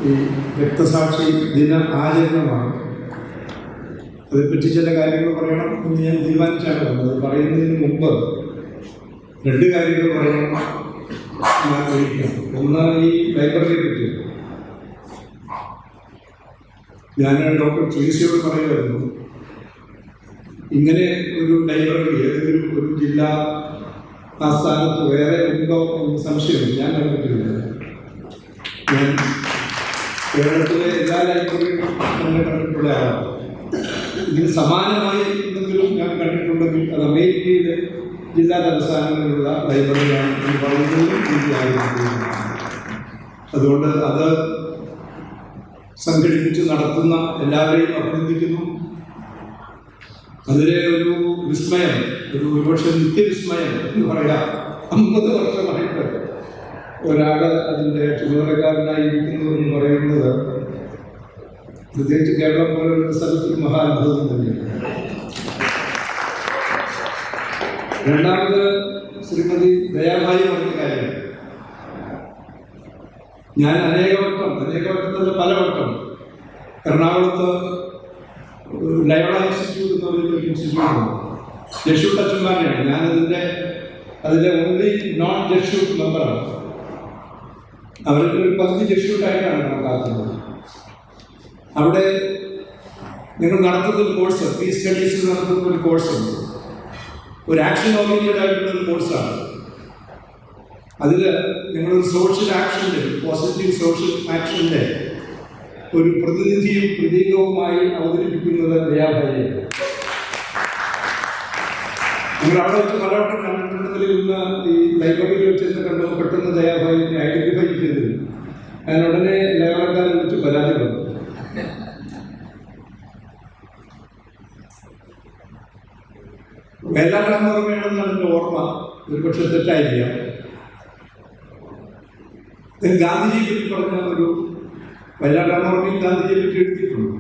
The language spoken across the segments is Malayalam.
ഈ രക്തസാക്ഷി ദിന ആചരണമാണ്. അതേപ്പറ്റി ചില കാര്യങ്ങൾ പറയണം എന്ന് ഞാൻ തീരുമാനിച്ചാണ് വന്നത്. പറയുന്നതിന് മുമ്പ് രണ്ട് കാര്യങ്ങൾ പറയാൻ ഞാൻ ആഗ്രഹിക്കാം. ഒന്ന്, ഈ ലൈബ്രറിയെ പറ്റി ഞാൻ ഡോക്ടർ ട്രീസിയോട് പറയുമായിരുന്നു, ഇങ്ങനെ ഒരു ലൈബ്രറി ഏതെങ്കിലും ഒരു ജില്ലാ ആസ്ഥാനത്ത് വേറെ ഉണ്ടോ എന്ന് സംശയമില്ല. ഞാൻ കണ്ടിട്ടില്ല. ഞാൻ കേരളത്തിലെ എല്ലാ ലൈബ്രറികളും തന്നെ കണ്ടിട്ടുള്ള ആളാണ്. ഇതിന് സമാനമായി എന്തെങ്കിലും ഞാൻ കണ്ടിട്ടുണ്ടെങ്കിൽ അത് അമേരിക്കയിലെ ജില്ലാ തലസ്ഥാനങ്ങളിലുള്ള ലൈബ്രറിയാണ് എന്ന് പറയുന്നതും എനിക്കായിരുന്നു. അതുകൊണ്ട് അത് സംഘടിപ്പിച്ച് നടത്തുന്ന എല്ലാവരെയും അഭിനന്ദിക്കുന്നു. അതിലെ ഒരു വിസ്മയം, ഒരുപക്ഷെ നിത്യവിസ്മയം എന്ന് പറയാം, 50 വർഷമായിട്ട് ഒരാൾ അതിൻ്റെ ചുമതലക്കാരനായിരിക്കുന്നു എന്ന് പറയുന്നത് പ്രത്യേകിച്ച് കേരളം പോലുള്ള സ്ഥലത്ത് മഹാത്ഭുതം തന്നെയാണ്. രണ്ടാമത് ശ്രീമതി ദയാഭായി പറഞ്ഞ കാര്യം, ഞാൻ അനേകവട്ടത്തിൽ പലവട്ടം എറണാകുളത്ത് ലയോള ഇൻസ്റ്റിറ്റ്യൂട്ട് എന്ന് പറയുന്ന ഇൻസ്റ്റിറ്റ്യൂട്ടാണ്. ജഷൂട്ട് അച്ഛന്മാരെയാണ് അതിൻ്റെ ഓൺലി നോൺ ജഷൂട്ട് മെമ്പറാണ്. അവർക്ക് ഒരു 10 ജഷൂട്ടായിട്ടാണ് കണക്കാക്കുന്നത്. അവിടെ നിങ്ങൾ നടത്തുന്ന ഒരു കോഴ്സ്, പീസ് സ്റ്റഡീസിൽ നടത്തുന്ന ഒരു കോഴ്സുണ്ട്. ഒരു ആക്ഷൻ ഓറിയന്റഡ് ആയിട്ടുള്ള ഒരു കോഴ്സാണ്. അതിൽ നിങ്ങളൊരു സോഷ്യൽ ആക്ഷൻ്റെ, പോസിറ്റീവ് സോഷ്യൽ ആക്ഷൻ്റെ ഒരു പ്രതിനിധിയും പ്രതീകവുമായി അവതരിപ്പിക്കുന്നത് ദയാഭായിയാണ്. നിങ്ങൾ അവിടെ വെച്ച് പലവട്ടം കണ്ടിട്ടുണ്ടെങ്കിൽ ഇന്ന് ഈ ലൈബ്രറിയിൽ വെച്ചെന്ന് കണ്ടു പെട്ടെന്ന് ദയാഭായിനെ ഐഡന്റിഫൈ ചെയ്തത് ഞാൻ ഉടനെ ലയോളക്കാരെ വിളിച്ച് പരാതി പറഞ്ഞു. വേലാരാമവർമ്മയാണെന്നാണ് എൻ്റെ ഓർമ്മ, ഒരുപക്ഷെ തെറ്റായിരിക്കാം. ഗാന്ധിജിയെ പറ്റി പറഞ്ഞ ഒരു വയലാരാമവർമ്മയും ഗാന്ധിജിയെ പറ്റി എഴുതിയിട്ടുണ്ട്.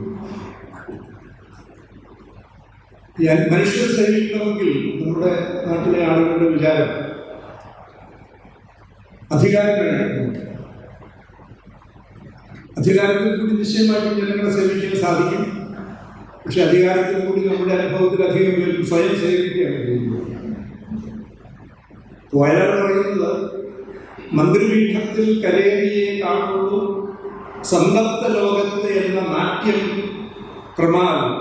മനുഷ്യരെ സേവിക്കണമെങ്കിൽ നമ്മുടെ നാട്ടിലെ ആളുകളുടെ വിചാരം അധികാരം വേണം. അധികാരത്തിൽ കൂടി നിശ്ചയമായിട്ടും ജനങ്ങളെ സേവിക്കാൻ സാധിക്കും. പക്ഷെ അധികാരത്തിൽ കൂടി നമ്മുടെ അനുഭവത്തിൽ അധികം പേരും സ്വയം സേവിക്കുകയാണ് ചെയ്യുന്നത്. വയലാർ പറയുന്നത്, മന്ത്രിപീഠത്തിൽ കരേറിയെ കാണുള്ളൂ സന്തപ്ത ലോകത്തെ എന്ന നാട്യം പ്രമാണം.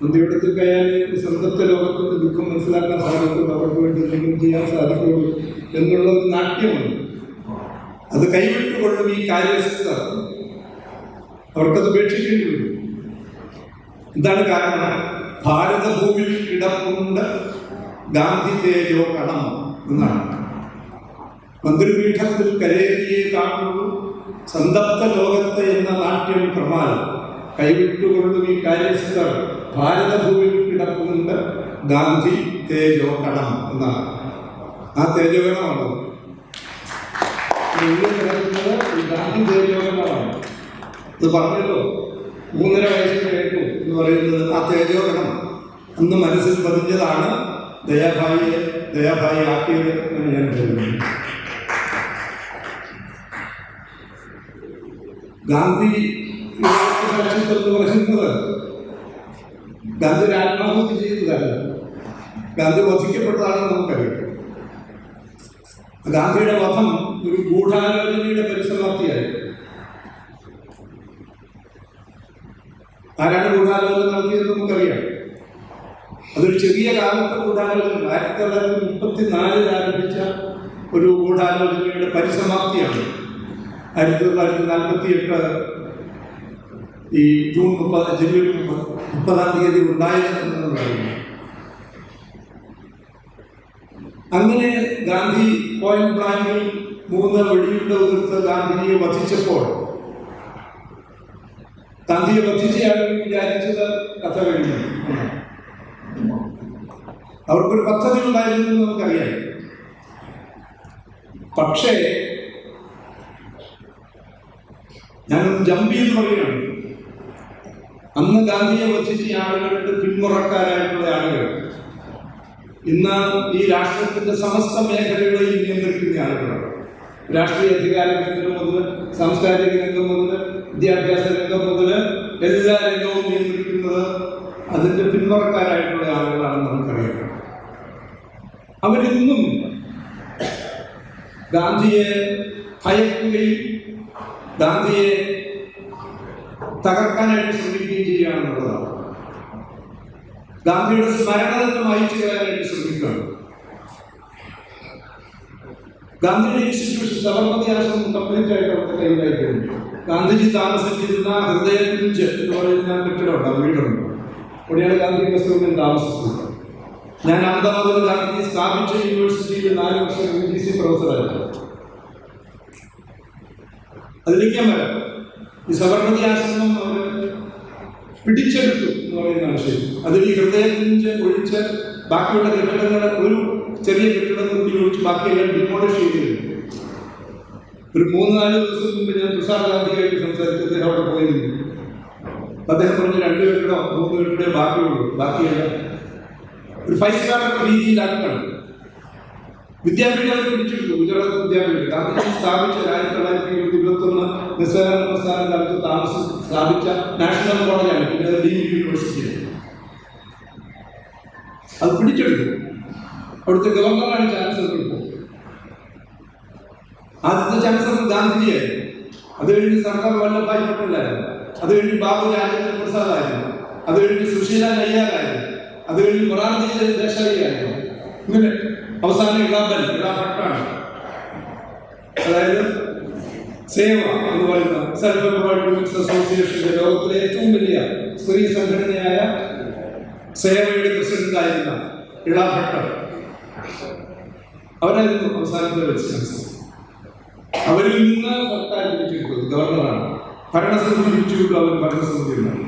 മന്ത്രിപീഠത്തിൽ കയറി സന്തപ്ത ലോകത്തിന്റെ ദുഃഖം മനസ്സിലാക്കാൻ സാധിക്കും, അവർക്ക് വേണ്ടി എന്തെങ്കിലും ചെയ്യാൻ സാധിക്കുള്ളൂ എന്നുള്ള ഒരു നാട്യമുണ്ട്. അത് കൈവിട്ടുകൊള്ളും ഈ കാര്യസ്ഥ, അവർക്കത് ഉപേക്ഷിക്കേണ്ടി വരും. എന്താണ് കാരണം? ഭാരതഭൂമിയിൽ കിടപ്പുണ്ട് ഗാന്ധി തേജോ കണം എന്നാണ്. മന്ത്രിപീഠത്തിൽ കരേറിയെ കാണുള്ളൂ സന്തപ്ത ലോകത്തെ എന്ന നാട്യം പ്രമാണം. കൈവിട്ടുകൊള്ളും ഈ കാര്യസ്ഥർ, ഭാരതഭൂമിയിൽ കിടപ്പുണ്ട് ഗാന്ധി തേജോ കണം എന്നാണ്. ആ തേജോഗണമാണ് ഗാന്ധി തേജോഗണമാണ്. ഇത് പറഞ്ഞല്ലോ, 3.5 വയസ്സിൽ കേട്ടു എന്ന് പറയുന്നത് ആ തേജോഗണം അന്ന് മനസ്സിൽ പതിഞ്ഞതാണ് ദയാഭായി ആക്കിയത് എന്ന് ഞാൻ കരുതുന്നു. ഗാന്ധി എന്ന് പറയുന്നത് ഗാന്ധി ഒരു ആത്മാഹുതി ചെയ്തതല്ല, ഗാന്ധി വധിക്കപ്പെട്ടതാണെന്ന് നമുക്കറിയാം. ഗാന്ധിയുടെ വധം ഒരു ഗൂഢാലോചനയുടെ പരിസമാപ്തിയായി. ആരാണ് ഗൂഢാലോചന നടത്തിയത് നമുക്കറിയാം. അതൊരു ചെറിയ കാലത്തെ ഗൂഢാലോചന, 1934 ആരംഭിച്ച ഒരു ഗൂഢാലോചനയുടെ പരിസമാപ്തിയാണ് 1948 ഈ ജനുവരി 30 ഉണ്ടായതെന്ന് പറയുന്നു. അങ്ങനെ ഗാന്ധി പോയിന്റ് ബ്ലാങ്കിൽ 3 വെടിയുണ്ട ഉതിർത്ത് ഗാന്ധിജിയെ വധിച്ചപ്പോൾ ഗാന്ധിയെ വധിച്ചയാളുകൾ വിചാരിച്ചത് കഥ കഴിഞ്ഞു. അവർക്കൊരു പദ്ധതി ഉണ്ടായിരുന്നു എന്ന് നമുക്കറിയാം. പക്ഷേ ഞാനൊന്ന് ജമ്പ് ചെയ്ത് പറയുകയാണ്, അന്ന് ഗാന്ധിയെ വധിച്ച ആളുകളുടെ പിന്മുറക്കാരായിട്ടുള്ള ആളുകൾ ഇന്ന് ഈ രാഷ്ട്രത്തിന്റെ സമസ്ത മേഖലകളെയും നിയന്ത്രിക്കുന്ന ആളുകളാണ്. രാഷ്ട്രീയ അധികാര രംഗം മുതൽ സാംസ്കാരിക രംഗം മുതൽ വിദ്യാഭ്യാസ രംഗം മുതൽ എല്ലാ രംഗവും നിയന്ത്രിക്കുന്നത് അതിന്റെ പിന്മുറക്കാരായിട്ടുള്ള ആളുകളാണെന്ന് നമുക്കറിയാം. അവരിന്നും ഗാന്ധിയെ ഭയക്കുകയും ഗാന്ധിയെ തകർക്കാനായിട്ട് ശ്രമിക്കുകയും ചെയ്യുകയാണെന്നുള്ളതാണ്. ഗാന്ധിയുടെ സ്മരണ തന്നെ മായിച്ചു കളയാനായിട്ട് ശ്രമിക്കുകയാണ്. ഗാന്ധിയുടെ ഇൻസ്റ്റിറ്റ്യൂഷൻ സബർമതി ആശ്രമം കംപ്ലീറ്റ് ആയിട്ട് അവരുടെ കയ്യിലായി കഴിഞ്ഞു. ഗാന്ധിജി താമസിച്ചിരുന്ന ഹൃദയകുഞ്ച് എന്ന് പറയുന്ന കെട്ടിടമുണ്ട്, വീടുണ്ട്. അവിടെയാണ് ഗാന്ധി പ്രസിഡന്റ് താമസിച്ചത്. ഞാൻ അഹമ്മദാബാദിൽ ഗാന്ധി സ്ഥാപിച്ച യൂണിവേഴ്സിറ്റിയിൽ 4 വർഷം UGC പ്രൊഫസറായിരുന്നു. അതിലേക്ക് ഞാൻ വരാം. ഈ സബർമതി ആശ്രമം അവർ പിടിച്ചെടുത്തു എന്ന് പറയുന്നതാണ് ശരി. അതിൽ ഈ ഹൃദയകുഞ്ച് ഒഴിച്ച് ബാക്കിയുള്ള കെട്ടിടങ്ങൾ, ഒരു ചെറിയ കെട്ടിടം കൂടി ഒഴിച്ച് ബാക്കിയെല്ലാം ഡിമോളിഷ് ചെയ്തിരുന്നു. ഒരു 3-4 ദിവസം മുമ്പ് ഞാൻ തുഷാർ ഗാന്ധിയായിട്ട് സംസാരിച്ചത് അവിടെ പോയിരുന്നു. അദ്ദേഹം പറഞ്ഞ് 2 കെട്ടിടം 3 കെട്ടിടേ ബാക്കിയുള്ളൂ, ബാക്കിയെല്ലാം ഒരു 5 സ്റ്റാർ രീതിയിലാക്കണം. വിദ്യാപീഠം പിടിച്ചെടുത്തു. ഗുജറാത്ത് വിദ്യാപീഠം ഗാന്ധിജി സ്ഥാപിച്ച 1921 നിസ്സഹകരണ പ്രസ്ഥാനം കാലത്ത് സ്ഥാപിച്ച നാഷണൽ കോളേജാണ്, പിന്നെ ഡീംഡ് യൂണിവേഴ്സിറ്റി. അത് പിടിച്ചെടുത്തു. അവിടുത്തെ ഗവർണറാണ് ചാൻസലർ. ഇപ്പോൾ ആദ്യത്തെ ചാൻസലർ ഗാന്ധിജിയായിരുന്നു. അത് കഴിഞ്ഞ് സർദാർ വല്ലഭായ് പട്ടേലായിരുന്നു. അത് കഴിഞ്ഞ് ബാബു രാജേന്ദ്ര പ്രസാദ് ആയിരുന്നു. അത് കഴിഞ്ഞ് സുശീല നയ്യാറായിരുന്നു. അത് കഴിഞ്ഞ് മൊറാർജി ദേശായി ആയിരുന്നു. ഇങ്ങനെ അവസാനം ഇളാഭട്ടാണ്. അതായത് സേവ എന്ന് പറയുന്ന സെൽഫ് എംപ്ലോയ്ഡ് വിമൻസ് അസോസിയേഷന്റെ ലോകത്തിലെ ഏറ്റവും വലിയ സ്ത്രീ സംഘടനയായ സേവയുടെ പ്രസിഡന്റ് ആയിരുന്ന ഇളാഭട്ട അവരായിരുന്നു അവസാനത്തെ വൈസ് ചാൻസലർ. അവരിൽ നിന്ന് സർക്കാർ പിടിച്ചെടുത്തത് ഗവർണറാണ്. ഭരണസമിതി പിടിച്ചുവിട്ടു. അവർ ഭരണസമിതിയുണ്ടായി.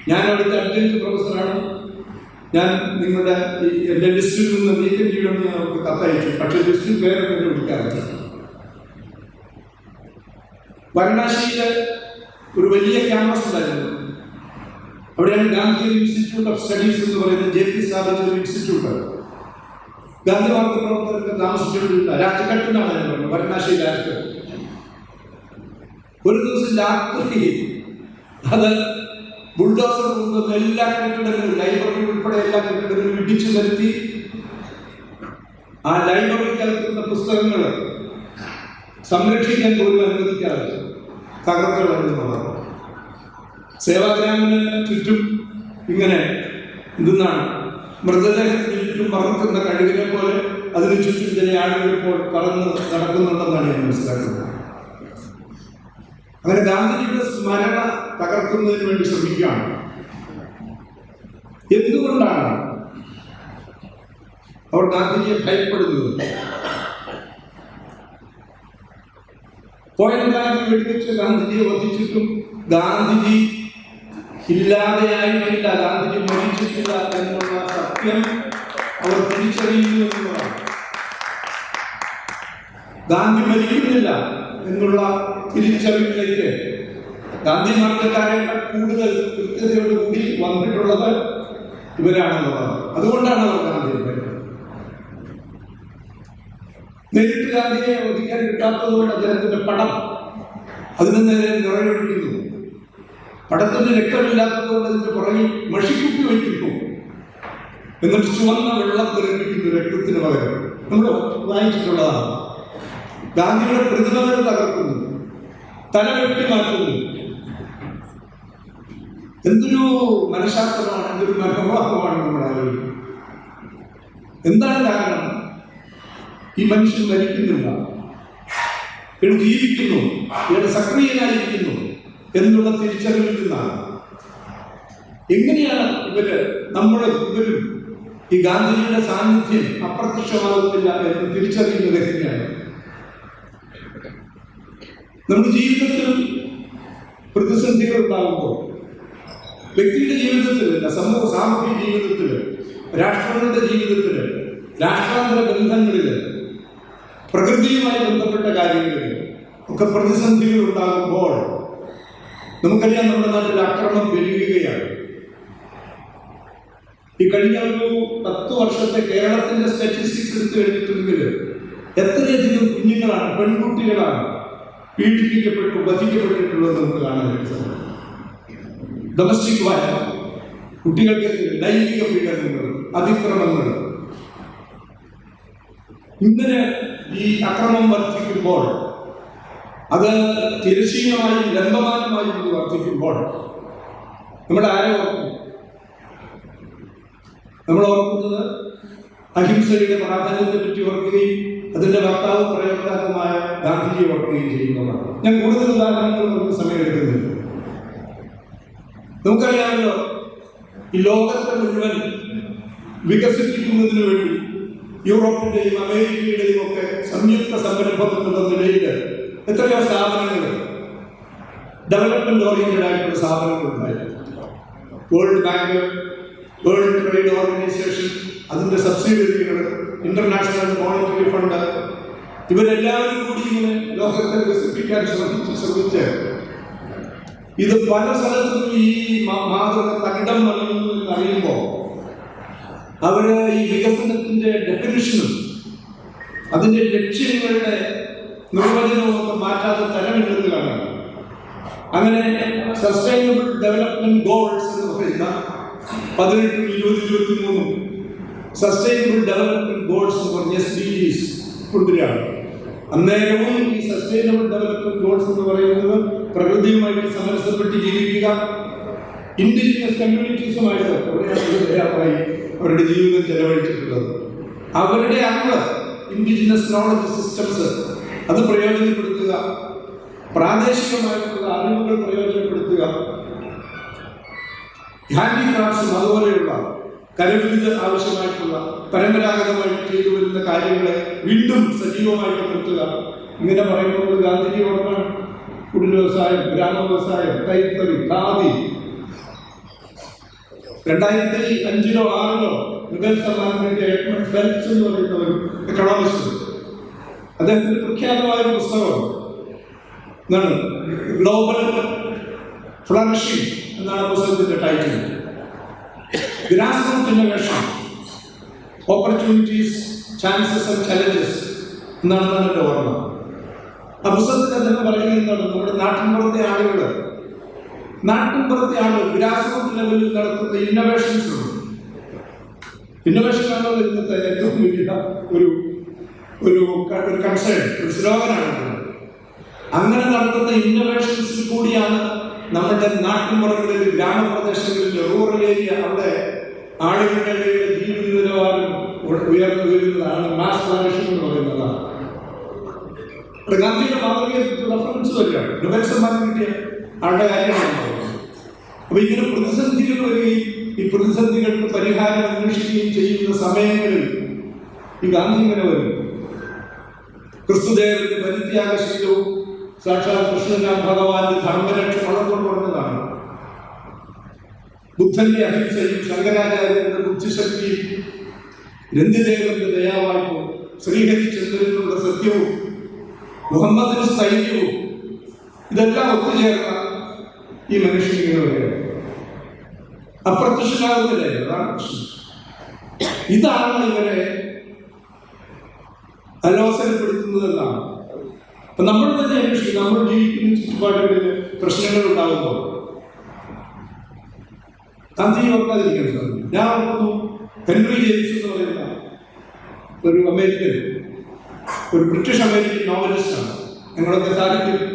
ഞാൻ അവിടുത്തെ അഡ്ജന്റ് പ്രൊഫസറാണ്. ഞാൻ നിങ്ങളുടെ എന്റെ ലിസ്റ്റിൽ നിന്ന് നീക്കം ചെയ്യണമെന്ന് നമുക്ക് കത്തയച്ചു. പക്ഷേ ലിസ്റ്റിൽ പേരെ തന്നെ വിളിക്കാറില്ല. വാരണാസിയിലെ ഒരു വലിയ ക്യാമ്പസ് ഉണ്ടായിരുന്നു. അവിടെയാണ് ഗാന്ധി ഇൻസ്റ്റിറ്റ്യൂട്ട് ഓഫ് സ്റ്റഡീസ് എന്ന് പറയുന്ന JP സ്ഥാപിച്ച ഒരു ഇൻസ്റ്റിറ്റ്യൂട്ട്. ഗാന്ധി വാർത്ത പ്രവർത്തകർക്ക് താമസിച്ചിട്ടില്ല. രാജ്ഘട്ട് എന്നാണ് ഞാൻ പറഞ്ഞത്, വാരണാസി രാജ്ഘട്ട്. ഒരു ദിവസം രാത്രി അത് ബുൾഡോസർ കൊണ്ടുവന്ന എല്ലാ കെട്ടിടങ്ങളും, ലൈബ്രറി ഉൾപ്പെടെ എല്ലാ കെട്ടിടങ്ങളും ഇടിച്ചു നിരത്തി ആ ലൈബ്രറി കലർത്തുന്ന പുസ്തകങ്ങൾ സംരക്ഷിക്കാൻ പോലും അനുവദിക്കാതെ തകർത്തുകളെന്നുള്ളതാണ്. സേവാഗ്രാമിന് ചുറ്റും ഇങ്ങനെ എന്തെന്നാണ് മൃതദേഹത്തിന് ചുറ്റും പറക്കുന്ന കഴുകിനെ പോലെ അതിന് ചുറ്റും ചില ആളുകൾ ഇപ്പോൾ പറന്ന് നടക്കുന്നുണ്ടെന്നാണ് ഞാൻ മനസ്സിലാക്കുന്നത്. അങ്ങനെ ഗാന്ധിജിയുടെ സ്മരണ തകർക്കുന്നതിന് വേണ്ടി ശ്രമിക്കുകയാണ്. എന്തുകൊണ്ടാണ് അവർ ഗാന്ധിജിയെ ഭയപ്പെടുന്നത്? പോയിന്റ് വെടിവെച്ച് ഗാന്ധിജിയെ വധിച്ചിട്ടും ഗാന്ധിജി ഇല്ലാതെയായിട്ടില്ല, ഗാന്ധിജി മരിച്ചിട്ടില്ല എന്നുള്ള സത്യം അവർ തിരിച്ചറിയുന്നു എന്നുള്ളതാണ്. ഗാന്ധി മരിക്കുന്നില്ല എന്നുള്ള തിരിച്ചറിവിലേക്ക് ഗാന്ധി മാർഗക്കാരേക്കാൾ കൂടുതൽ കൃത്യതയോടുകൂടി വന്നിട്ടുള്ളത് ഇവരാണെന്നുള്ളതാണ്. അതുകൊണ്ടാണ് അവർ ഗാന്ധിയെ ഭയപ്പെടുന്നത്. നേരിട്ട് ഗാന്ധിയെ ഒതുക്കാൻ കിട്ടാത്തതുകൊണ്ട് അദ്ദേഹത്തിന്റെ പടം അതിന് നേരെ നിറയൊഴിക്കുന്നു. പടത്തിന് രക്തമില്ലാത്തതുകൊണ്ട് അതിന്റെ പുറകിൽ മഷിക്കുപ്പി വയ്ക്കുന്നു. എന്നിട്ട് ചുവന്ന വെള്ളം തെറിപ്പിക്കുന്നു രക്തത്തിന് പകരം. നമ്മൾ വായിച്ചിട്ടുള്ളതാണ്. ഗാന്ധിയുടെ പ്രതിമകൾ തകർക്കുന്നു, തല വെട്ടി മാറ്റുന്നു. എന്തൊരു മനഃശാസ്ത്രമാണ്, എന്തൊരു മനോഭാവമാണ് നമ്മൾ ആലോചിക്കുന്നത്. എന്താണ് കാരണം? ഈ മനുഷ്യൻ മരിക്കുന്നില്ല, ഇയാൾ ജീവിക്കുന്നു, ഇയാൾ സക്രിയനായിരിക്കുന്നു എന്നുള്ള തിരിച്ചറിവിൽ നിന്നാണ്. എങ്ങനെയാണ് ഇവരും ഈ ഗാന്ധിജിയുടെ സാന്നിധ്യം അപ്രത്യക്ഷമാകുന്നില്ല എന്ന് തിരിച്ചറിയുന്നത് എങ്ങനെയാണ്? നമ്മുടെ ജീവിതത്തിൽ പ്രതിസന്ധികൾ ഉണ്ടാകുമ്പോൾ, വ്യക്തിയുടെ ജീവിതത്തിൽ, സാമൂഹിക ജീവിതത്തിൽ, രാഷ്ട്രങ്ങളുടെ ജീവിതത്തിൽ, രാഷ്ട്രാന്തര ബന്ധങ്ങളിൽ, പ്രകൃതിയുമായി ബന്ധപ്പെട്ട കാര്യങ്ങളിൽ ഒക്കെ പ്രതിസന്ധികൾ ഉണ്ടാകുമ്പോൾ നമുക്കറിയാം നമ്മുടെ നാട്ടിൽ അക്രമം പെരുകുകയാണ്. ഈ കഴിഞ്ഞ ഒരു 10 വർഷത്തെ കേരളത്തിന്റെ സ്റ്റാറ്റിസ്റ്റിക്സ് എടുത്തു കഴിഞ്ഞിട്ടുണ്ടെങ്കിൽ എത്രയധികം കുഞ്ഞുങ്ങളാണ്, പെൺകുട്ടികളാണ് പീഡിപ്പിക്കപ്പെട്ടു വധിക്കപ്പെട്ടിട്ടുള്ളത് നമുക്ക് കാണാൻ കഴിയും. ഡൊമസ്റ്റിക് വയലൻസ്, കുട്ടികൾക്ക് ലൈംഗിക പീഡനങ്ങൾ, അതിക്രമങ്ങൾ. ഇങ്ങനെ ഈ അക്രമം വർദ്ധിക്കുമ്പോൾ, അത് തിരശ്ചീനമായും ലംബമാനമായും വർദ്ധിക്കുമ്പോൾ നമ്മുടെ ആരെ ഓർക്കുന്നു? നമ്മൾ ഓർക്കുന്നത് അഹിംസയുടെ പ്രാധാന്യത്തെ പറ്റി ഓർക്കുകയും അതിന്റെ വക്താവ് പ്രയോക്താവുമായ ഗാന്ധിജിയെ ഓർക്കുകയും ചെയ്യുന്നതാണ്. ഞാൻ കൂടുതൽ ഉദാഹരണങ്ങൾ നമുക്ക് സമയമെടുക്കുന്നില്ല. നമുക്കറിയാമല്ലോ, ഈ ലോകത്തെ മുഴുവൻ വികസിപ്പിക്കുന്നതിന് വേണ്ടി യൂറോപ്പിന്റെയും അമേരിക്കയുടെയും ഒക്കെ സംയുക്ത സംരംഭം എന്നുള്ള നിലയിൽ എത്രയോ സ്ഥാപനങ്ങൾ, ഡെവലപ്മെന്റ് ഓറിയന്റഡ് ആയിട്ടുള്ള സ്ഥാപനങ്ങൾ ഉണ്ടായി. World bank, world trade organisation, അതിന്റെ സബ്സിഡിയറികൾ, ഇന്റർനാഷണൽ മോണിറ്ററി ഫണ്ട്, ഇവരെല്ലാവരും കൂടി ഇങ്ങനെ ലോകത്തെ വികസിപ്പിക്കാൻ ശ്രമിച്ച് ഇത് പല സ്ഥലത്തും ഈ മാതൃക തകിടം നൽകുന്നു എന്നറിയുമ്പോൾ അവര് ഈ വികസനത്തിന്റെ ഡെഫിനിഷനും അതിന്റെ ലക്ഷ്യങ്ങളുടെ നിർവചനവും ഒക്കെ മാറ്റാതെ തരമില്ലെന്ന് കാണാം. അങ്ങനെ സസ്റ്റൈനബിൾ ഡെവലപ്മെന്റ് ഗോൾസ് എന്ന് പറയുന്ന 18, 20, 23 സസ്റ്റൈനബിൾ ഡെവലപ്മെന്റ് ഗോൾസ് എന്ന് പറഞ്ഞ SDGs കൊണ്ടുവരികയാണ്. അന്നേരവും ഈ സസ്റ്റൈനബിൾ ഡെവലപ്മെന്റ് ഗോൾസ് എന്ന് പറയുന്നത് പ്രകൃതിയുമായിട്ട് സമരസപ്പെട്ട് ജീവിക്കുക, ഇൻഡിജിനസ് കമ്മ്യൂണിറ്റീസുമായിട്ട് അവരുടെ ജീവിതം ചെലവഴിച്ചിട്ടുള്ളത്, അവരുടെ അറിവ്, ഇൻഡിജിനസ് നോളജ് സിസ്റ്റംസ് അത് പ്രയോജനപ്പെടുത്തുക, പ്രാദേശികമായിട്ടുള്ള അറിവുകൾ പ്രയോജനപ്പെടുത്തുക, ഹാൻഡിക്രാഫ്റ്റ്സും അതുപോലെയുള്ള കരവിരുത് ആവശ്യമായിട്ടുള്ള പരമ്പരാഗതമായിട്ട് ചെയ്തു വരുന്ന കാര്യങ്ങളെ വീണ്ടും സജീവമായിട്ട് നിർത്തുക. ഇങ്ങനെ പറയുമ്പോൾ ഗാന്ധിജി ഓർമ്മ കുടിൽ വ്യവസായം, ഗ്രാമ വ്യവസായം, കൈത്തറി, ഖാദി. 2005-ലോ 2006-ലോ നൊബേൽ സമ്മാനം നേടിയ എഡ്മണ്ട് ഫെൽപ്സ് എന്ന് പറയുന്ന ഒരു എക്കണോമിസ്റ്റ്, അദ്ദേഹത്തിന്റെ പ്രഖ്യാതമായ ഒരു പുസ്തകം എന്താണ്, ഗ്ലോബൽ ഫ്ലറിഷിംഗ് എന്നാണ് പുസ്തകത്തിന്റെ title. Grass root innovation, opportunities, chances and challenges എന്നാണ് എൻ്റെ ഓർമ്മ. ആ പുസ്തകത്തിൽ അദ്ദേഹം പറയുന്നത് നമ്മുടെ നാട്ടിൻപുറത്തെ ആളുകൾ ഗ്രാസ് റൂട്ട് ലെവലിൽ നടത്തുന്ന ഇന്നോവേഷൻസ് ഉണ്ട്. ഇന്നോവേഷൻ ആണോ ഇന്നത്തെ ഏറ്റവും വലിയ ഒരു കൺസേൺ, ഒരു സ്ലോഗനാണ്. അങ്ങനെ നടത്തുന്ന ഇന്നോവേഷൻസിൽ കൂടിയാണ് നമ്മുടെ നാട്ടിൻപുറങ്ങളിൽ, ഗ്രാമപ്രദേശങ്ങളിൽ, റൂറൽ ഏരിയ, അവിടെ ആളുകളുടെ ജീവിത നിലവാരം ഉയർന്നു വരുന്നതാണ് മാസ് ഫ്ലറിഷിംഗ് എന്ന് പറയുന്നതാണ്. ഗാന്ധിയുടെ മാതൃകയെ റെഫറൻസ് വരികയാണ്. നൊബേൽ സമ്മാനം കിട്ടിയ ആളുടെ കാര്യമാണ് പറയുന്നത്. അപ്പൊ ഇങ്ങനെ പ്രതിസന്ധികൾ വരികയും ഈ പ്രതിസന്ധികൾക്ക് പരിഹാരം അന്വേഷിക്കുകയും ചെയ്യുന്ന സമയങ്ങളിൽ ഈ ഗാന്ധി ഇങ്ങനെ വരും. ക്രിസ്തുദേവന്റെ പരിത്യാഗശീലവും സാക്ഷാൽ കൃഷ്ണനാം ഭഗവാന്റെ ധർമ്മരക്ഷ വളർന്നുകൊണ്ടുവന്നതാണ്. ബുദ്ധന്റെ അഹിംസയും ശങ്കരാചാര്യന്റെ ബുദ്ധിശക്തിയും രന്തിദേവന്റെ ദയാവായ്പും ശ്രീഹരിചന്ദ്രനുള്ള സത്യവും മുഹമ്മദിന് സ്ഥൈര്യവും ഇതെല്ലാം ഒത്തുചേർന്ന ഈ മനുഷ്യൻ ഇങ്ങനെ വരികയാണ്. അപ്രത്യക്ഷനാകുന്നില്ലേ, അതാണ് പ്രശ്നം. ഇതാണ് ഇവരെ അലോസരപ്പെടുത്തുന്നതെന്നാണ്. അപ്പൊ നമ്മൾ തന്നെ അന്വേഷിക്കും. നമ്മൾ ജീവിക്കുന്ന ചുറ്റുപാടുകളിൽ പ്രശ്നങ്ങൾ ഉണ്ടാകുമ്പോൾ ഗാന്ധി ഓർക്കാതിരിക്കാൻ സാധിക്കും. ഞാൻ ഓർക്കുന്നു, ഹെൻറി ജെയിംസ് എന്ന് പറയുന്ന ഒരു ബ്രിട്ടീഷ് അമേരിക്കൻ നോവലിസ്റ്റാണ്. ഞങ്ങളൊക്കെ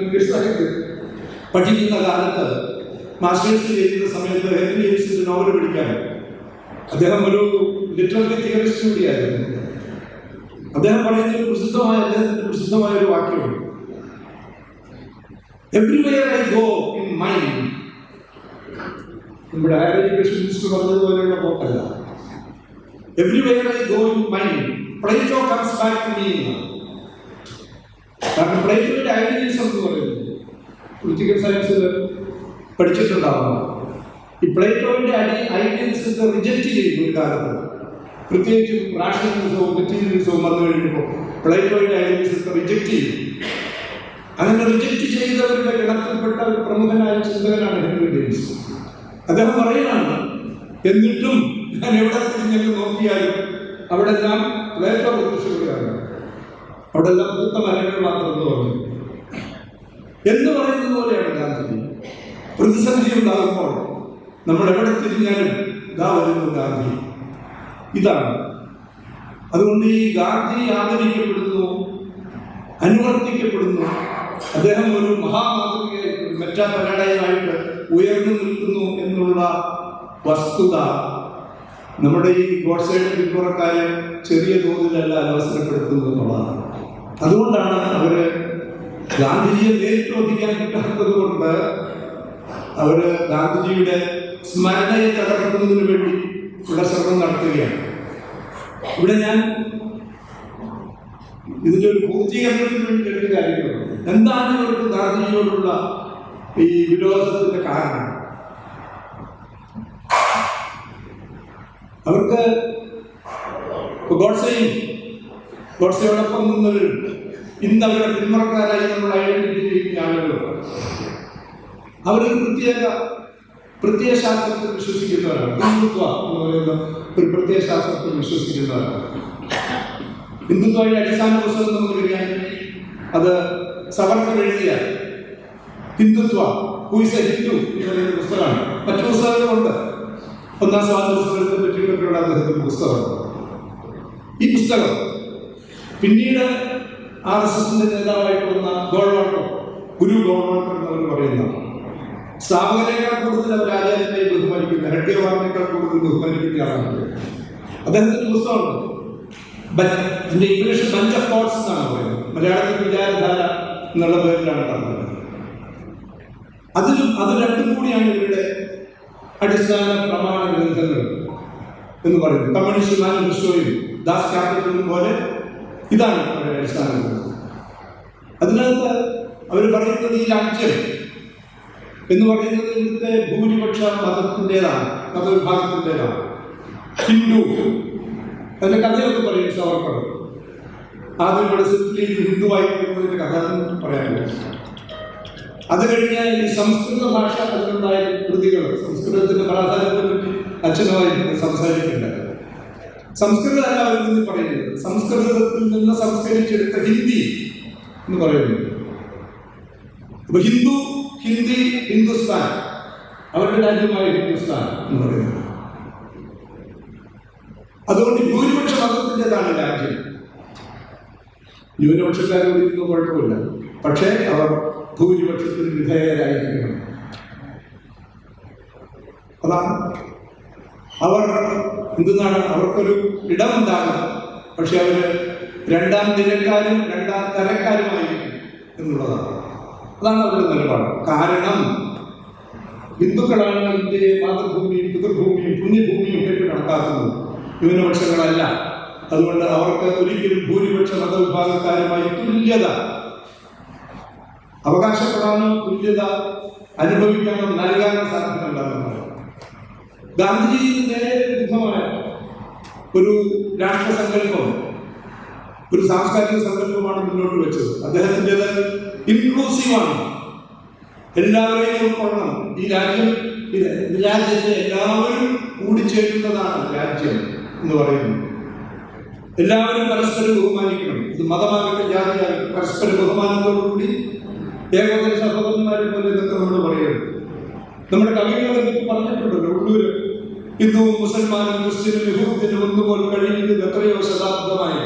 ഇംഗ്ലീഷ് സാഹിത്യം പഠിക്കുന്ന കാലത്ത് മാസ്റ്റേഴ്സ് ചെയ്യുന്ന സമയത്ത് ഹെൻറി ജെയിംസിന്റെ നോവൽ പഠിക്കാൻ അദ്ദേഹം ഒരു ലിറ്റററി തിയറിസ്റ്റ് കൂടിയായിരുന്നു. അദ്ദേഹം പറയുന്ന അദ്ദേഹത്തിന്റെ പ്രസിദ്ധമായ ഒരു വാക്യമുണ്ട്. Everywhere I go in mind. നമ്മുടെ ഹയർ എഡ്യൂക്കേഷൻ മിനിസ്റ്റർ പറഞ്ഞതുപോലെയുള്ള പോക്കല്ല. Everywhere I go in mind Plato comes back to me എന്നാണ്. കാരണം പ്ലേറ്റോയുടെ ഐഡിയലിസം എന്ന് പറയുന്നത് പൊളിറ്റിക്കൽ സയൻസിൽ പഠിച്ചിട്ടുണ്ടാവുന്നു. ഈ പ്ലേറ്റോയുടെ ഐഡിയലിസത്തെ റിജക്റ്റ് ചെയ്തു ഒരു കാലത്ത്, പ്രത്യേകിച്ചും റാഷണലിസവും മെറ്റീരിയലിസവും വന്നു കഴിഞ്ഞപ്പോൾ പ്ലേറ്റോയുടെ ഐഡിയലിസത്തെ റിജക്റ്റ് ചെയ്തു. അങ്ങനെ റിജക്റ്റ് ചെയ്തവരുടെ ഗണത്തിൽപ്പെട്ട ഒരു പ്രമുഖനായ ചിന്തകനാണ് ഹെൻറി ജെയിംസ്. അദ്ദേഹം പറയുകയാണ്, എന്നിട്ടും ഞാൻ എവിടെ തിരിഞ്ഞെന്ന് നോക്കിയാലും അവിടെ എല്ലാം പ്ലേറ്റോ പ്രത്യക്ഷപ്പെടുകയാണ്. അവിടെ എല്ലാം പൂത്ത മരങ്ങൾ മാത്രമെന്ന് പറഞ്ഞു എന്ന് പറയുന്നത് പോലെയാണ് ഗാന്ധിജി. പ്രതിസന്ധി ഉണ്ടാകുമ്പോൾ നമ്മൾ എവിടെ തിരിഞ്ഞാലും ഇതാ വരുന്നു ഗാന്ധി. ഇതാണ്. അതുകൊണ്ട് ഈ ഗാന്ധി ആദരിക്കപ്പെടുന്നു, അനുവർത്തിക്കപ്പെടുന്നു. അദ്ദേഹം ഒരു മഹാമാതൃകയായിട്ട് മെറ്റാപരാടയമായിട്ട് ഉയർന്നു നിൽക്കുന്നു എന്നുള്ള വസ്തുത നമ്മുടെ ഈ ഗോഡ്സയുടെ പിന്തുണക്കാരെ ചെറിയ തോതിലല്ല അവസരപ്പെടുത്തുന്നു എന്നുള്ളതാണ്. അതുകൊണ്ടാണ് അവര് ഗാന്ധിജിയെ നേരിട്ട് വധിക്കാൻ കിട്ടാത്തത് കൊണ്ട് അവര് ഗാന്ധിജിയുടെ സ്മരണയെ തകർക്കുന്നതിന് വേണ്ടി ഉള്ള ശ്രമം നടത്തുകയാണ്. ഇവിടെ ഞാൻ ഇതിന്റെ ഒരു പൂർത്തീകരണത്തിന് വേണ്ടി രണ്ട് കാര്യങ്ങളുണ്ട്. എന്താണ് ഇവർക്ക് ഗാന്ധിജിയോടുള്ള ഈ വിരോധത്തിന്റെ കാരണം? അവർക്ക് ഗോഡ്സെയോടൊപ്പം നിന്നവരും ഇന്ന് അവരുടെ പിന്മുറക്കാരായി നമ്മൾ ഐഡന്റിഫൈ ചെയ്യുന്ന ആളുകളും അവരൊരു പ്രത്യയ ശാസ്ത്രത്തിൽ വിശ്വസിക്കുന്നവരാണ്. ഹിന്ദുത്വ എന്ന് പറയുന്ന ഒരു പ്രത്യയ ശാസ്ത്രത്തിൽ വിശ്വസിക്കുന്നവരാണ്. ഹിന്ദുത്വയുടെ അടിസ്ഥാന പുസ്തകം നമുക്കറിയാം. അത് സവർക്കർ എഴുതിയ ഹിന്ദുത്വ ഹൂയിസ് എ ഹിന്ദു എന്ന് പറയുന്ന പുസ്തകമാണ്. മറ്റു പുസ്തകങ്ങളുണ്ട്. ഒന്നാം സ്വാതന്ത്ര്യ സമരത്തെ പറ്റിയിട്ടുള്ള അദ്ദേഹത്തിന്റെ പുസ്തകം. ഈ പുസ്തകം പിന്നീട് RSSന്റെ നേതാവായിട്ട് വന്ന ഗോൾവാൾക്കർ, ഗുരു ഗോൾവാൾക്കർ എന്നവർ പറയുന്ന സ്ഥാപകനേക്കാൾ കൂടുതൽ അവർ ആചാര്യനെ ബഹുമാനിക്കുന്ന, ഹെഡ്ഗേവാറിനേക്കാൾ കൂടുതൽ ബഹുമാനിക്കുന്ന ആളാണ്. അദ്ദേഹത്തിന്റെ പുസ്തകമുണ്ട്. ഇംഗ്ലീഷ് ബഞ്ച് ഓഫ് തോട്ട്സ് എന്നാണ് പറയുന്നത്. മലയാളത്തിൽ വിചാരധാര എന്നുള്ള പേരിലാണ് പറഞ്ഞത്. അത് രണ്ടും കൂടിയാണ് ഇവരുടെ അടിസ്ഥാന പ്രമാണ ഗ്രന്ഥങ്ങൾ എന്ന് പറയുന്നത്. കമ്മ്യൂണിസ്റ്റ് മാനിഫെസ്റ്റോയും ദാസ് ക്യാപിറ്റലും പോലെ ഇതാണ് അവരുടെ അടിസ്ഥാന ഗ്രന്ഥം. അതിനകത്ത് അവർ പറയുന്നത് ഈ രാജ്യം എന്ന് പറയുന്നത് ഇവിടുത്തെ ഭൂരിപക്ഷ മതത്തിൻ്റെതാണ്, മതവിഭാഗത്തിൻ്റെതാണ്. ഹിന്ദു അതിന്റെ കഥയൊക്കെ പറയും സവർക്കർ. ആദ്യം ഇവിടെ ഹിന്ദുവായി വരുന്നതിന്റെ കഥ പറയാൻ പറ്റും. അത് കഴിഞ്ഞാൽ ഈ സംസ്കൃത ഭാഷ അതിലുണ്ടായ കൃതികൾ, സംസ്കൃതത്തിന്റെ പ്രാധാന്യത്തെ പറ്റി അച്ഛനുമായി സംസാരിക്കില്ല. സംസ്കൃതമല്ല അവരിൽ നിന്ന് പറയുന്നത്, സംസ്കൃതത്തിൽ നിന്ന് സംസ്കരിച്ചെടുത്ത ഹിന്ദി എന്ന് പറയുന്നത്. അപ്പൊ ഹിന്ദു, ഹിന്ദി, ഹിന്ദുസ്ഥാൻ, അവരുടെ രാജ്യമായ ഹിന്ദുസ്ഥാൻ എന്ന് പറയുന്നത്. അതുകൊണ്ട് ഭൂരിപക്ഷ മതത്തിൻ്റെതാണ് രാജ്യം. ന്യൂനപക്ഷക്കാരോട് ഇരിക്കുന്ന കുഴപ്പമില്ല, പക്ഷേ അവർ ഭൂരിപക്ഷത്തിന് വിധേയരായിരിക്കണം. അതാണ് അവർ എന്തെന്നാണ് അവർക്കൊരു ഇടമുണ്ടാകും, പക്ഷെ അവര് രണ്ടാം നിരക്കാരും രണ്ടാം തരക്കാരുമായിരിക്കും എന്നുള്ളതാണ്. അതാണ് അവരുടെ നിലപാട്. കാരണം ഹിന്ദുക്കളാണ് ഇന്ത്യയെ മാതൃഭൂമിയും പിതൃഭൂമിയും പുണ്യഭൂമിയും ഒക്കെ കണക്കാക്കുന്നത്, ന്യൂനപക്ഷങ്ങളല്ല. അതുകൊണ്ട് അവർക്ക് ഒരിക്കലും ഭൂരിപക്ഷ മതവിഭാഗക്കാരുമായി തുല്യത അവകാശപ്പെടാനോ തുല്യത അനുഭവിക്കാനോ നൽകാനോ സാധ്യമല്ലെന്നാണ്. ഗാന്ധിജിയിൽ നേരെ വിരുദ്ധമായ ഒരു രാഷ്ട്രസങ്കല്പം, ഒരു സാംസ്കാരിക സങ്കല്പമാണ് മുന്നോട്ട് വെച്ചത്. അദ്ദേഹത്തിൻ്റെത് ഇൻക്ലൂസീവാണ്. എല്ലാവരെയും ഉൾക്കൊള്ളണം. ഈ രാജ്യത്തെ എല്ലാവരും കൂടിച്ചേരുന്നതാണ് രാജ്യം എന്ന് പറയുന്നത്. എല്ലാവരും പരസ്പരം ബഹുമാനിക്കണം. ഇത് മതമാകട്ടെ ജാതിയാകട്ടെ പരസ്പര ബഹുമാനത്തോടുകൂടി ഏകോദര സഹോദരന്മാരെ പോലെ ഇതൊക്കെ നമ്മൾ പറയുന്നത്. നമ്മുടെ കവികളെ പറ്റി പറഞ്ഞിട്ടുണ്ടല്ലോ. ഉള്ളൂര് ഹിന്ദുവും മുസൽമാനും ക്രിസ്ത്യനും യഹൂദനും ഒന്നുപോലെ കഴിയുന്നത് എത്രയോ ശതാബ്ദമായി.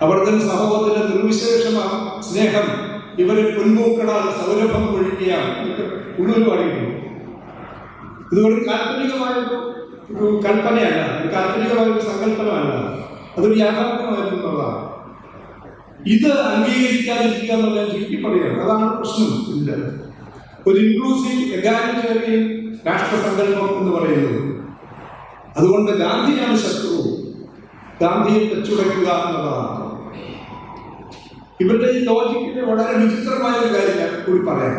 അവർത്തൻ സഹോദര നിർവിശേഷമാണ് സ്നേഹം, ഇവരെ പൊന്മൂക്കളാൽ സൗരഭം ഒഴിക്കുകയാണ്. ഉള്ളൂര് പാടിയിട്ടുണ്ട്. ഇതൊരു കാൽപ്പനികമായ ഒരു കൽപ്പനയല്ല, ഒരു കാൽപ്പനികമായ ഒരു സങ്കല്പനമല്ല, അതൊരു യാഥാർത്ഥ്യമായിരുന്നുള്ളതാണ്. ഇത് അംഗീകരിക്കാതിരിക്കുക എന്നുള്ള ചുരുക്കി പറയുകയാണ്. അതാണ് പ്രശ്നം. ഇല്ല, ഒരു ഇൻക്ലൂസീവ് എഗാലിറ്റേറിയൻ രാഷ്ട്രസങ്കല്പം എന്ന് പറയുന്നത്. അതുകൊണ്ട് ഗാന്ധിയാണ് ശത്രു, ഗാന്ധിയെ വെച്ചുടയ്ക്കുക എന്നുള്ളതാണ്. ഇവരുടെ ഈ ലോജിക്കിന്റെ വളരെ വിചിത്രമായ ഒരു കാര്യം കൂടി പറയാം.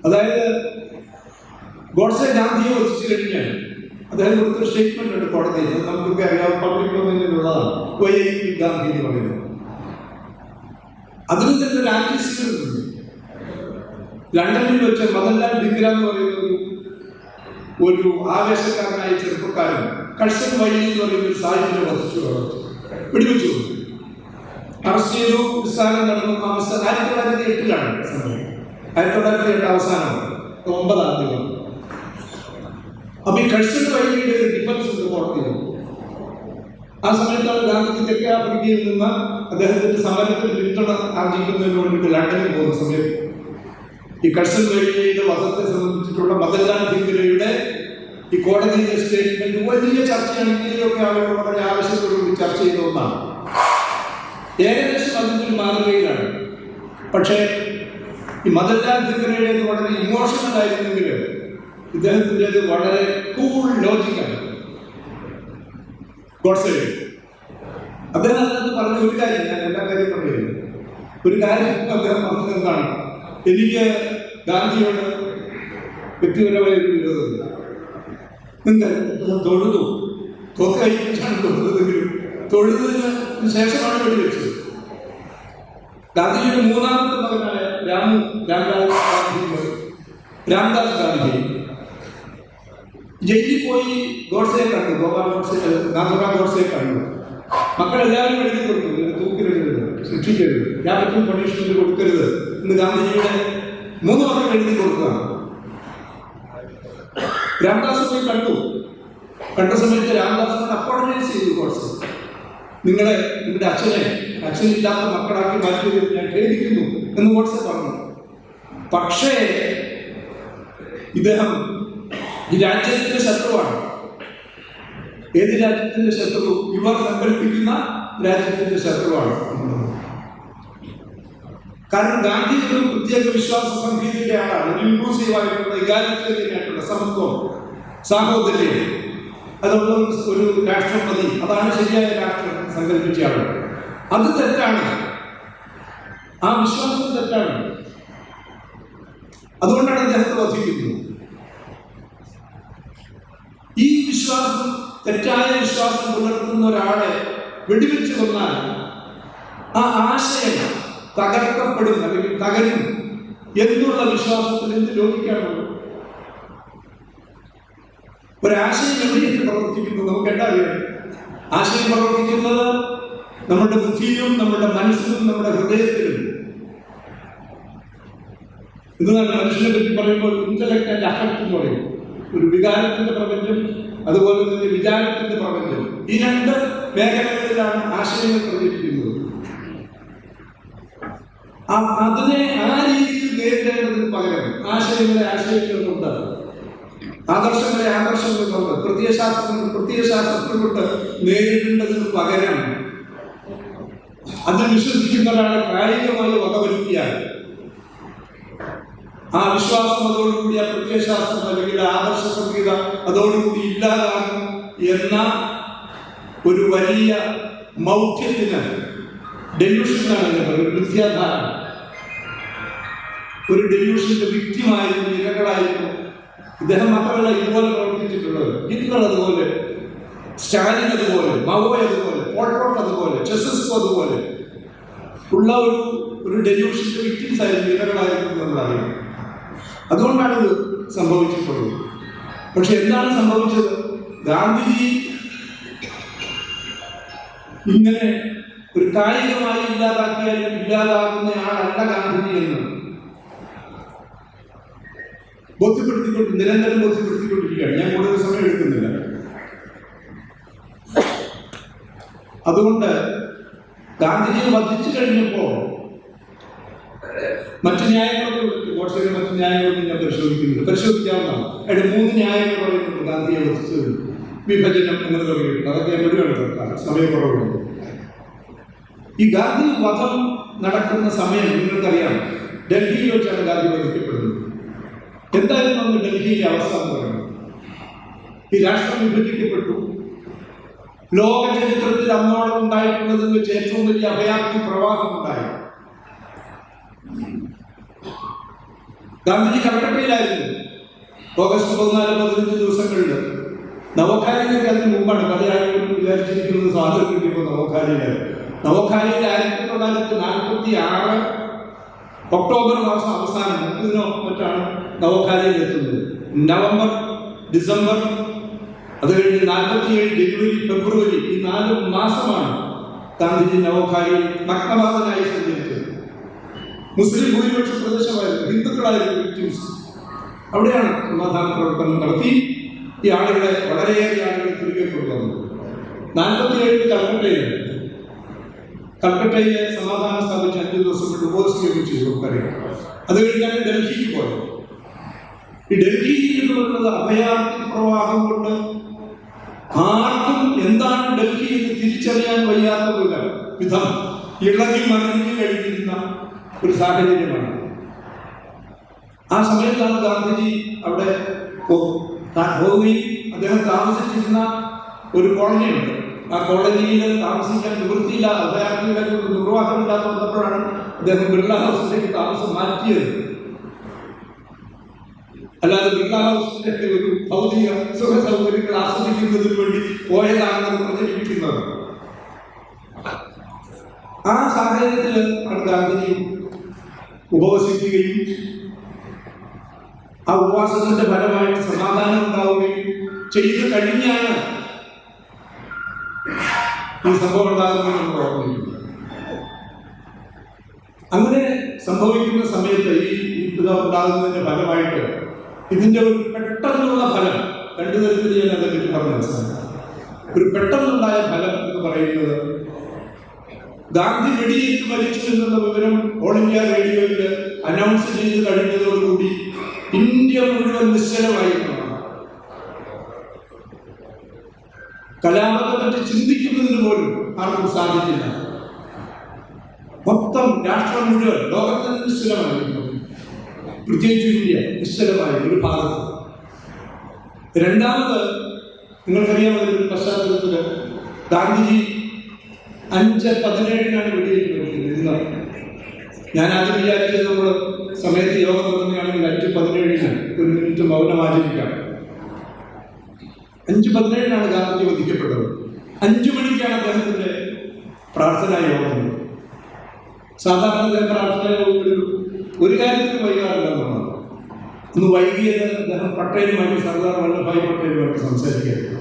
അതായത് ഗോഡ്സെ ഗാന്ധിയെ വധിച്ചു കഴിഞ്ഞാൽ അദ്ദേഹം കൊടുത്തൊരു സ്റ്റേറ്റ്മെന്റ് ഉണ്ട് കോടതിയിൽ, നമുക്കൊക്കെ അറിയാം, പബ്ലിക് ഡൊമൈനിലുള്ളതാണ്. ഗാന്ധി എന്ന് പറയുന്നത്. അതിന് തന്നെ ഒരു ആർട്ടിസ്റ്റ് ലണ്ടനിൽ വെച്ച് മദൻലാൽ ഡിഗ്ര എന്ന് പറയുന്ന ഒരു ആവേശക്കാരനായ ചെറുപ്പക്കാരൻ കഴ്സൺ വൈലി എന്ന് പറയുന്ന ഒരു സാഹിത്യം വധിച്ചു, വെടിവെച്ചു, അറസ്റ്റ് ചെയ്തു, വിസ്താരം നടന്നു. 1908 സമയം, 1908 അവസാനം 9-ാം തീയതി. അപ്പൊ ഈ കഴ്സൺ വൈലിയുടെ ഒരു ഡിഫൻസ് ഉണ്ട് കോടതിയിൽ. ആ സമയത്താണ് ഗാന്ധിജി തെക്കേ ആഫ്രിക്കയിൽ നിന്ന് അദ്ദേഹത്തിന്റെ സമരത്തിന് പിന്തുണ ആർജിക്കുന്നതിന് വേണ്ടിയിട്ട് ലണ്ടനിൽ പോകുന്ന സമയത്ത് ഈ കഴ്സൺ വൈലിയുടെ വധത്തെ സംബന്ധിച്ചിട്ടുള്ള മദൻലാൽ ധിംഗ്രയുടെ ഈ കോടതിയിലെ സ്റ്റേറ്റ്മെന്റ് വലിയ ചർച്ചയാണ്. ഇന്ത്യയിലൊക്കെ ആളുകൾ വളരെ ആവശ്യത്തോടുകൂടി ചർച്ച ചെയ്ത ഒന്നാണ്. ഏകദേശം അതിൻ്റെ ഒരു മാതൃകയിലാണ്. പക്ഷേ ഈ മദൻലാൽ ധിംഗ്രയുടെ വളരെ ഇമോഷണൽ ആയിരുന്നെങ്കിൽ ഇദ്ദേഹത്തിൻ്റെത് വളരെ കൂൾ ലോജിക്കാണ്. ഗോഡ്സെ അദ്ദേഹം അതിനകത്ത് പറഞ്ഞ ഒരു കാര്യം, ഞാൻ എല്ലാ കാര്യം പറയുന്നത്, ഒരു കാര്യം അദ്ദേഹം പറഞ്ഞത് എന്താണ്, എനിക്ക് ഗാന്ധിയോട് വ്യക്തിപരമായ ഒരു വിരോധമില്ല. നിങ്ങൾക്ക് തൊഴുതു, തോക്കഴിച്ചാണ് തൊഴുതെങ്കിലും തൊഴുതിന് ശേഷമാണ് വെടിവെച്ചത്. ഗാന്ധിജിയുടെ മൂന്നാമത്തെ മകനായ രാംദാസ് ഗാന്ധി ജയിലിൽ പോയി ഗോഡ്സയെ കണ്ടു, നാഥുറാം ഗോഡ്സയെ കണ്ടു. മക്കളെല്ലാവരും എഴുതി കൊടുത്തു, തൂക്കിലെഴുതരുത്, ശിക്ഷിക്കരുത്, ക്യാപിറ്റൽ പണിഷ്മെന്റ് കൊടുക്കരുത് എന്ന് ഗാന്ധിജിയുടെ 3 മക്കൾ എഴുതി കൊടുക്കുകയാണ്. രാംദാസ് പോയി കണ്ട സമയത്ത് രാംദാസിനോട് അപ്പോളജൈസ് ചെയ്തു ഗോഡ്സെ. നിങ്ങളുടെ അച്ഛനില്ലാത്ത മക്കളാക്കി മാറ്റിയത് ഞാൻ ഖേദിക്കുന്നു എന്ന് ഗോഡ്സെ പറഞ്ഞു. പക്ഷേ ഇദ്ദേഹം ഈ രാജ്യത്തിന്റെ ശത്രുവാണ്. ഏത് രാജ്യത്തിന്റെ ശത്രു? ഇവർ സങ്കല്പിക്കുന്ന രാജ്യത്തിന്റെ ശത്രുവാണ്. കാരണം ഗാന്ധി ഒരു പ്രത്യേക വിശ്വാസ സംഹിതയുടെ ആളാണ്. ഇൻക്ലൂസീവ് ആയിട്ടുള്ള, ഇഗാലിറ്റേറിയൻ ആയിട്ടുള്ള സമത്വം, സാഹോദര്യം, അതുള്ള ഒരു രാഷ്ട്രം മതി, അതാണ് ശരിയായ രാഷ്ട്രം സങ്കല്പിച്ച ആൾ. അത് തെറ്റാണ്, ആ വിശ്വാസം തെറ്റാണ്. അതുകൊണ്ടാണ് അദ്ദേഹത്തെ വധിക്കുന്നത്. ഈ വിശ്വാസം, തെറ്റായ വിശ്വാസം പുലർത്തുന്ന ഒരാളെ വെടിവെച്ച് കൊന്നാൽ ആ ആശയം തകർക്കപ്പെടും അല്ലെങ്കിൽ തകരും എന്നുള്ള വിശ്വാസത്തിൽ എന്ത് ലോകിക്കാനുള്ളൂ? ഒരാശയം എവിടെയൊക്കെ പ്രവർത്തിക്കുന്നു നമുക്ക് എന്താ അറിയാം? ആശയം പ്രവർത്തിക്കുന്നത് നമ്മുടെ ബുദ്ധിയിലും നമ്മുടെ മനസ്സിലും നമ്മുടെ ഹൃദയത്തിലും. ഇതാണ് മനുഷ്യനെ പറ്റി പറയുമ്പോൾ ഇന്റലക്ട് ആൻഡ് അഫക്ട് എന്ന് പറയും. ഒരു വികാരത്തിന്റെ പ്രപഞ്ചം, അതുപോലെ തന്നെ വിചാരത്തിന്റെ പ്രപഞ്ചം. ഈ 2 മേഖലകളിലാണ് ആശയങ്ങൾ പ്രചരിക്കുന്നത്. അതിനെ ആ രീതിയിൽ നേരിടേണ്ടതിന് പകരം ആശയങ്ങൾ കൊണ്ട്, ആദർശങ്ങളെ ആദർശങ്ങൾ കൊണ്ട്, പ്രത്യയശാസ്ത്രം കൊണ്ട് നേരിടേണ്ടതിന് പകരം അതിൽ വിശ്വസിക്കുന്ന ഒരാളെ കായികമായി വകവരുത്തിയാൽ ആ വിശ്വാസം അതോടുകൂടി, ആ പ്രത്യയശാസ്ത്രം അല്ലെങ്കിൽ ആദർശ സംഹിത അതോടുകൂടി ഇല്ലാതാകും എന്ന ഒരു വലിയ മൗഢ്യത്തിന്, ഡെല്യൂഷനാണ് ഒരു മിഥ്യാധാരണ. ഒരു ഡെല്യൂഷന്റെ വിക്റ്റിമായിരുന്നു, ഇരകളായിരുന്നു. ഇദ്ദേഹം മാത്രമല്ല ഇതുപോലെ പ്രവർത്തിച്ചിട്ടുള്ളത്. ഹിറ്റ്ലർ അതുപോലെ, സ്റ്റാലിൻ അതുപോലെ, മാവോ അതുപോലെ, പോൾ പോട്ട് അതുപോലെ, ചെസസ്കോ അതുപോലെ ഉള്ള ഒരു ഡെല്യൂഷന്റെ വിക്റ്റിംസ് ആയിരുന്നു, ഇരകളായിരുന്നു നമ്മളറിയാം. അതുകൊണ്ടാണ് ഇത് സംഭവിച്ചിട്ടുള്ളത്. പക്ഷെ എന്താണ് സംഭവിച്ചത്? ഗാന്ധിജി ഇങ്ങനെ ഒരു കായികമായി ഇല്ലാതാക്കിയാലും ഇല്ലാതാകുന്ന ആളല്ല ഗാന്ധിജി എന്ന് നിരന്തരം ബോധ്യപ്പെടുത്തിക്കൊണ്ടിരിക്കുകയാണ്. ഞാൻ കൂടുതൽ സമയം എടുക്കുന്നില്ല. അതുകൊണ്ട് ഗാന്ധിജിയെ വധിച്ചു കഴിഞ്ഞപ്പോൾ മറ്റു ന്യായങ്ങളൊക്കെ ഗോഡ്സെയുടെ മറ്റു ന്യായങ്ങളൊക്കെ ഞാൻ പരിശോധിക്കാവുന്നതാണ്. അതിന്റെ 3 ന്യായങ്ങൾ പറയുന്നുണ്ട് ഗാന്ധിയെ വധിച്ചത്. വിഭജനം അങ്ങനെ തുടങ്ങിയിട്ടുണ്ട്. അതൊക്കെ ഞാൻ മുഴുവൻ സമയക്കുറവുണ്ട്. ഈ ഗാന്ധി വധം നടക്കുന്ന സമയം നിങ്ങൾക്കറിയാം, ഡൽഹിയിൽ വെച്ചാണ് ഗാന്ധി വധിക്കപ്പെടുന്നത്. എന്തായിരുന്നു അന്ന് ഡൽഹിയിലെ അവസ്ഥ എന്ന് പറയുന്നത്? ഈ രാഷ്ട്രം വിഭജിക്കപ്പെട്ടു. ലോക ചരിത്രത്തിൽ അന്നോളം ഉണ്ടായിട്ടുള്ളതിൽ വെച്ച് ഏറ്റവും വലിയ അഭയാർത്ഥി പ്രവാഹം ഉണ്ടായി. ഗാന്ധിജി കൽക്കട്ടയിലായിരുന്നു. ഓഗസ്റ്റ് 14-15 ദിവസങ്ങളിൽ നവഖാലിയിലേക്ക് അതിന് മുമ്പാണ്. പല ആളുകളും വിചാരിച്ചിരിക്കുന്നത് സ്വാതന്ത്ര്യം കിട്ടിയപ്പോൾ നവഖാലിയിലായിരുന്നു. നവഖാലിയിൽ 1946 ഒക്ടോബർ മാസം അവസാനം 30-നോ മറ്റാണ് നവഖാലിയിൽ എത്തുന്നത്. നവംബർ, ഡിസംബർ, അത് കഴിഞ്ഞ് 47 ജനുവരി ഫെബ്രുവരി ഈ 4 മാസമാണ് ഗാന്ധിജി നവോഖാലിയിൽ നഗ്നപാതനായി സഞ്ചരിച്ചത്. മുസ്ലിം ഭൂരിപക്ഷ പ്രദേശമായിരുന്നു, ഹിന്ദുക്കളായിരുന്നു വിക്ടിംസ്. അവിടെയാണ് സമാധാന പ്രവർത്തനം നടത്തി ഈ ആളുകളെ, വളരെയേറെ ആളുകൾ തിരികെ കൊണ്ടുവന്നു. 47 കൽക്കട്ടയിലെ സമാധാനം സ്ഥാപിച്ച് 5 ദിവസം കൊണ്ട് ഉപവസിക്കുകയും ചെയ്തു, നമുക്കറിയാം. അത് കഴിഞ്ഞാൽ ഡൽഹിക്ക് പോയത്. ഈ ഡൽഹി എന്ന് പറയുന്നത് അഭയാർത്ഥി പ്രവാഹം കൊണ്ട് ആർക്കും എന്താണ് ഡൽഹി എന്ന് തിരിച്ചറിയാൻ വയ്യാത്ത വിധം ഇളകി മറിഞ്ഞു കഴിഞ്ഞിരുന്ന ഒരു സാഹചര്യമാണ്. ആ സമയത്താണ് ഗാന്ധിജി അവിടെ പോവുകയും അദ്ദേഹം താമസിച്ചിരുന്ന ഒരു കോളനിയുണ്ട്. ആ കോളനിയിൽ താമസിക്കാൻ നിവൃത്തിയില്ല, അഭയാർത്ഥികളെ നിർവാഹമില്ലാതെ വന്നപ്പോഴാണ് അദ്ദേഹം ബിർള ഹൗസിലേക്ക് താമസം മാറ്റിയത്. അല്ലാതെ ബിർള ഹൗസിന്റെ ഒരു ഭൗതിക സുഖ സൗകര്യങ്ങൾ ആസ്വദിക്കുന്നതിന് വേണ്ടി പോയതാണെന്ന് പ്രചരിപ്പിക്കുന്നത്. ആ സാഹചര്യത്തിൽ ആണ് ഗാന്ധിജി ഉപവസിക്കുകയും ആ ഉപവാസത്തിന്റെ ഫലമായിട്ട് സമാധാനം ഉണ്ടാവുകയും ചെയ്തു കഴിഞ്ഞാണ് ഈ സംഭവം ഉണ്ടാകുന്നത് നമ്മൾ ഓർമ്മിക്കുന്നു. അങ്ങനെ സംഭവിക്കുന്ന സമയത്ത് ഈ ഉണ്ടാകുന്നതിന്റെ ഫലമായിട്ട് ഇതിന്റെ ഒരു പെട്ടെന്നുള്ള ഫലം, 2 തരത്തിൽ ഞാൻ അതേപ്പറ്റി പറഞ്ഞ മനസ്സിലാക്കാം. ഒരു പെട്ടെന്നുണ്ടായ ഫലം എന്ന് പറയുന്നത്, ഗാന്ധി വെടിയേറ്റ് മരിച്ചു എന്നുള്ള വിവരം ഓൾ ഇന്ത്യ റേഡിയോയിൽ അനൗൺസ് ചെയ്ത് കഴിഞ്ഞതോടുകൂടി ഇന്ത്യ മുഴുവൻ നിശ്ചലമായിരുന്നു. കലാപത്തെ പറ്റി ചിന്തിക്കുന്നതിന് പോലും ആർക്കും സാധിക്കില്ല. മൊത്തം രാഷ്ട്രം മുഴുവൻ, ലോകത്തിന് നിശ്ചലമായിരുന്നു. പ്രത്യേകിച്ച് ഇന്ത്യ നിശ്ചലമായ ഒരു ഭാഗത്ത്. രണ്ടാമത്, നിങ്ങൾക്കറിയാവുന്ന ഒരു പശ്ചാത്തലത്തിൽ ഗാന്ധിജി 5/17 വെടിയേറ്റ് മരിക്കുന്നത്. ഞാൻ ആദ്യം വിചാരിച്ചത് നമ്മൾ സമയത്ത് യോഗം തുടങ്ങുകയാണെങ്കിൽ 5/17 ഒരു മിനിറ്റ് മൗനം ആചരിക്കാം. 5/17 ഗാന്ധിജി വധിക്കപ്പെട്ടത്. 5 മണിക്കാണ് അദ്ദേഹത്തിന്റെ പ്രാർത്ഥനാ യോഗം. സാധാരണ അദ്ദേഹം പ്രാർത്ഥനാ യോഗങ്ങളിൽ ഒരു കാര്യത്തിൽ വൈകാറില്ലെന്നാണ്. ഒന്ന് വൈകിയത് അദ്ദേഹം പട്ടേലുമായിട്ട്, സർദാർ വല്ലഭായ് പട്ടേലുമായിട്ട് സംസാരിക്കുകയായിരുന്നു.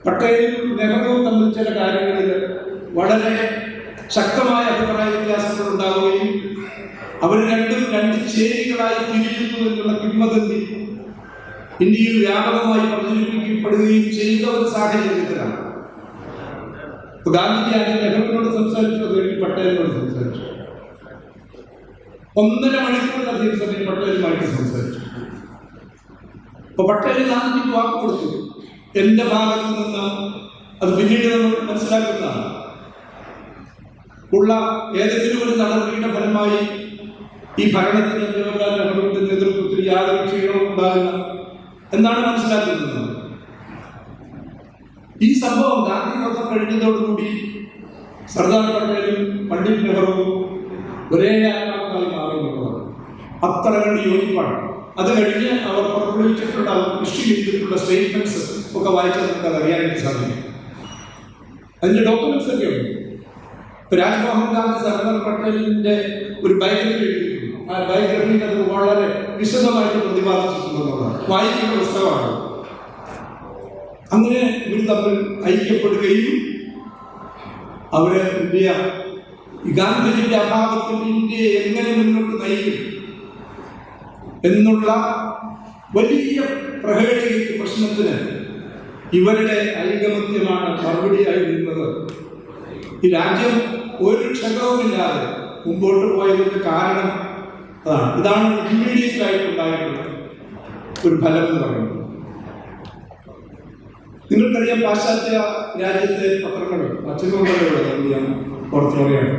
പട്ടേലും നെഹ്റുവും തമ്മിൽ ചില കാര്യങ്ങളിൽ വളരെ ശക്തമായ അഭിപ്രായ വ്യത്യാസങ്ങൾ ഉണ്ടാവുകയും അവർ രണ്ടും 2 ചേരികളായി തിരിയുന്നു എന്നുള്ള കിംവദന്തി ഇന്ത്യയിൽ വ്യാപകമായി പ്രചരിപ്പിക്കപ്പെടുകയും ചെയ്ത ഒരു സാഹചര്യത്തിലാണ്. ഗാന്ധിജി ആദ്യം നെഹ്റുവിനോട് സംസാരിച്ചു, അത് കഴിഞ്ഞ് പട്ടേലിനോട് സംസാരിച്ചു. 1.5 മണിക്കൂറിലധികം സമയം പട്ടേലുമായിട്ട് സംസാരിച്ചു. അപ്പൊ പട്ടേൽ ഗാന്ധിജിക്ക് വാക്ക് കൊടുത്തു, എന്റെ ഭാഗത്ത് നിന്ന്, അത് പിന്നീട് നമ്മൾ മനസ്സിലാക്കുന്നതാണ്, ഉള്ള ഏതെങ്കിലും ഒരു നടപടിയുടെ ഫലമായി ഈ ഭരണത്തിന് ജവഹർലാൽ നെഹ്റുവിന്റെ നേതൃത്വത്തിൽ യാതൊരു ക്ഷീണവും ഉണ്ടാകില്ല എന്നാണ് മനസ്സിലാക്കുന്നത്. ഈ സംഭവം ഗാന്ധി വധം കഴിഞ്ഞതോടുകൂടി സർദാർ പട്ടേലും പണ്ഡിറ്റ് നെഹ്റുവും ഒരേ ആത്മാക്കളായി മാറുന്നതാണ്. അത്ര കണ്ട് യോജിപ്പാണ്. അത് കഴിഞ്ഞ് അവർ പുറപ്പെടുവിച്ചിട്ടുള്ള, ഇഷ്യൂ ചെയ്തിട്ടുള്ള സ്റ്റേറ്റ്മെന്റ്സ് ഒക്കെ വായിച്ചാൽ നമുക്ക് അത് അറിയാനായിട്ട് സാധിക്കും. അതിന്റെ ഡോക്യുമെന്റ്സ് ഒക്കെ ഉണ്ട്. രാജ്മോഹൻ ഗാന്ധി സർദാർ പട്ടേലിന്റെ ഒരു ബയോഗ്രഫി എഴുതിയിട്ടുണ്ട്. ആ ബയോഗ്രഫിയിൽ അത് വളരെ വിശദമായിട്ട് പ്രതിപാദിച്ചിട്ടുണ്ടെന്നുള്ളതാണ്. വായിക്കുന്ന പുസ്തകമാണ്. അങ്ങനെ ഇവർ തമ്മിൽ ഐക്യപ്പെടുകയും അവര് ഇന്ത്യ, ഗാന്ധിജിയുടെ അഭാവത്തിൽ ഇന്ത്യയെ എങ്ങനെ മുന്നോട്ട് നയിക്കും എന്നുള്ള വലിയ പ്രഹേളിക പ്രശ്നത്തിന് ഇവരുടെ ഐകമത്യമാണ് മറുപടിയായി നിന്നത്. ഈ രാജ്യം ഒരു ക്ഷതവുമില്ലാതെ മുമ്പോട്ട് പോയതിന്റെ കാരണം അതാണ്. ഇതാണ് ഇമ്മീഡിയറ്റ് ആയിട്ടുണ്ടായിട്ടുള്ള ഒരു ഫലം എന്ന് പറയുന്നത്. നിങ്ങൾക്കറിയാം, പാശ്ചാത്യ രാജ്യത്തെ പത്രങ്ങൾ, അച്ഛനുകളുടെ ഞാൻ പുറത്തു പറയാണ്,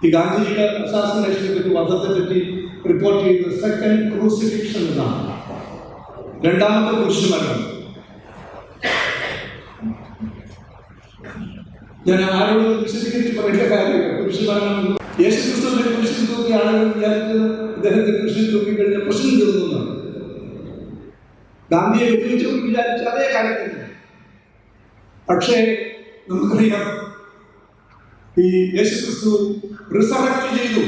ഈ ഗാന്ധിജിയുടെ അസാസിനേഷനെ പറ്റി, വധത്തെ പറ്റി റിപ്പോർട്ട് ചെയ്തത് സെക്കൻഡ് ക്രൂസിഫിക്ഷൻ എന്നാണ്, 2ാമത്തെ കുരിശുമരണം. ഞാൻ ആരോട് വിശദീകരിച്ച് പറയേണ്ട കാര്യമില്ല. കുരിശുമരണം, യേശുക്രിസ്തുവിന്റെ കുരിശിൽ തൂക്കി ആളുകൾ വിചാരിച്ചത് ഇദ്ദേഹത്തെ കുരിശിൽ തൂക്കി കഴിഞ്ഞ പ്രശ്നം തീർന്നതാണ്. ഗാന്ധിയെ വെടിവെച്ച് വിചാരിച്ച അതേ കാര്യത്തിൽ. പക്ഷേ നമുക്കറിയാം, ഈ യേശുക്രിസ്തു റിസറക്റ്റ് ചെയ്തു,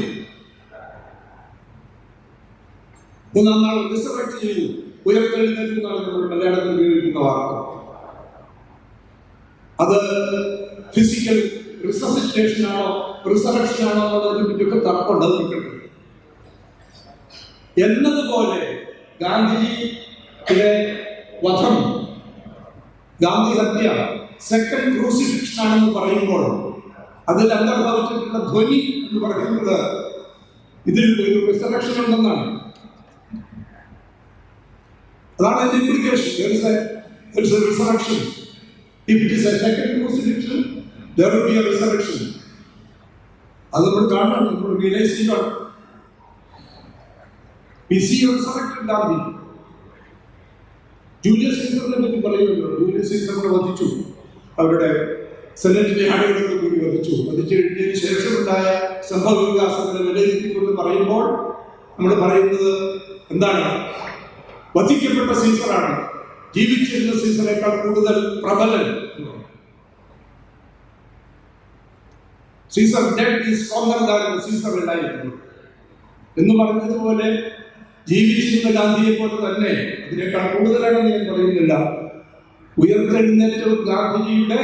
3-ാം നാൾ റിസറക്റ്റ് ചെയ്തു. ഉയർത്തെഴുന്നേൽക്കുന്നതാണ് നമ്മൾ മലയാളത്തിൽ ഉപയോഗിക്കുന്ന വാക്ക്. അത് ഫിസിക്കൽ റിസസിറ്റേഷൻ ആണോ റിസറക്ഷൻ ആണോ എന്നതിനെ പറ്റിയൊക്കെ തർക്കമുണ്ട്. അത് നിൽക്കട്ടെ. എന്നതുപോലെ ഗാന്ധിജിയുടെ വധം, ഗാന്ധി ഹത്യ സെക്കൻഡ് ക്രൂസിഫിക്ഷൻ ആണെന്ന് പറയുമ്പോൾ അതിൽ അന്തർഭവിച്ചിട്ടുള്ള ധ്വനി എന്ന് പറയുന്നത് ഇതിൽ ഒരു റിസറക്ഷൻ ഉണ്ടെന്നാണ്. അതാണ് അതിന്റെ implication. There is a resurrection. If it is a second crucifixion, there will be a resurrection. അത് നമ്മൾ കാണണം, നമ്മൾ റിയലൈസ് ചെയ്യണം. We see a resurrected Gandhi. Julius സീസറിനെ പറ്റി പറയുമല്ലോ. ജൂലിയസ് സീസറിനെ വധിച്ചു, അവരുടെ സെനറ്റിലെ ആളുകളൊക്കെ കൂടി വധിച്ചു. വധിച്ചു കഴിഞ്ഞതിന് ശേഷമുണ്ടായ സംഭവ വികാസങ്ങളെ വിലയിരുത്തിക്കൊണ്ട് പറയുമ്പോൾ നമ്മൾ പറയുന്നത് എന്താണ്? വധിക്കപ്പെട്ട സീസറാണ് ജീവിച്ചിരുന്ന സീസറേക്കാൾ കൂടുതൽ പ്രബലൻ. Caesar dead is stronger than Caesar life എന്ന് പറഞ്ഞതുപോലെ ജീവിച്ചിരുന്ന ഗാന്ധിയെ പോലെ തന്നെ, അതിനേക്കാൾ കൂടുതലാണെന്ന് ഞാൻ പറയുന്നില്ല, ഉയർത്തെഴുന്നേറ്റ ഗാന്ധിജിയുടെ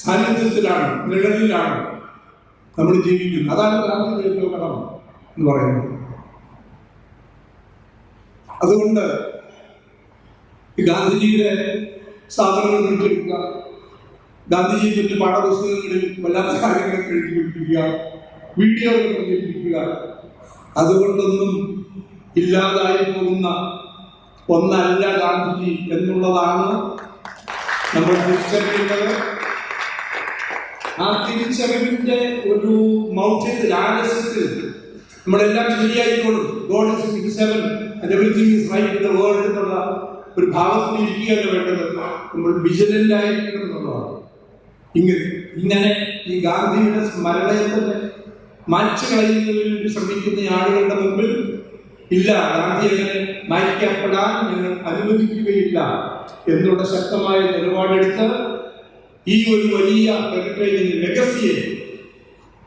സാന്നിധ്യത്തിലാണ്, നിഴലിലാണ് നമ്മൾ ജീവിക്കുന്നത്. അതാണ് ഗാന്ധി കടമ എന്ന് പറയുന്നത്. അതുകൊണ്ട് ഗാന്ധിജിയുടെ സാധനങ്ങൾ പിടിച്ചെടുക്കുക, ഗാന്ധിജിയെ പറ്റി പാഠപുസ്തകങ്ങളിൽ വല്ലാത്ത കാര്യങ്ങൾ എഴുതി പിടിപ്പിക്കുക, വീഡിയോകൾ പ്രചരിപ്പിക്കുക, അതുകൊണ്ടൊന്നും ഇല്ലാതായി പോകുന്ന ഒന്നല്ല ഗാന്ധിജി എന്നുള്ളതാണ് നമ്മൾ തിരിച്ചറിയേണ്ടത്. ആ തിരിച്ചറിവിന്റെ ഒരു മൗഢ്യത്തിൽ, ആലസ്യത്തിൽ നമ്മളെല്ലാം ശരിയായിക്കോളും, God is in heaven and everything is right in the world എന്നുള്ള ഒരു ഭാവത്തിൽ ഇരിക്കുകയല്ല വേണ്ടത്. നമ്മൾ വിജിലന്റ് ആയിരിക്കണം എന്നുള്ളതാണ്. ഇങ്ങനെ ഈ ഗാന്ധിയുടെ സ്മരണയെ മായ്ച്ചു കളയുന്നതിന് വേണ്ടി ശ്രമിക്കുന്ന ആളുകളുടെ മുമ്പിൽ ഇല്ല, ഗാന്ധി അങ്ങനെ മായ്ക്കപ്പെടാൻ ഞങ്ങൾ അനുവദിക്കുകയില്ല എന്നുള്ള ശക്തമായ നിലപാടെടുത്ത് ഈ ഒരു വലിയ ഹെറിറ്റേജിന്റെ ലെഗസിയെ,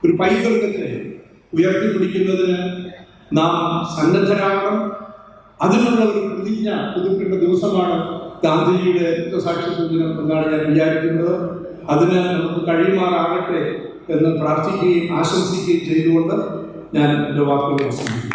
ഒരു പൈതൃകത്തെ ഉയർത്തിപ്പിടിക്കുന്നതിന് നാം സന്നദ്ധരാകണം. അതിനുള്ള ഒരു പ്രതിജ്ഞ പുതുക്കേണ്ട ദിവസമാണ് ഗാന്ധിജിയുടെ രക്തസാക്ഷിത്വ ദിനം എന്നാണ് ഞാൻ വിചാരിക്കുന്നത്. അതിന് നമുക്ക് കഴിയുമാറാകട്ടെ എന്ന് പ്രാർത്ഥിക്കുകയും ആശംസിക്കുകയും ചെയ്തുകൊണ്ട് ഞാൻ എൻ്റെ വാക്കുകൾ അവസാനിപ്പിക്കുന്നു.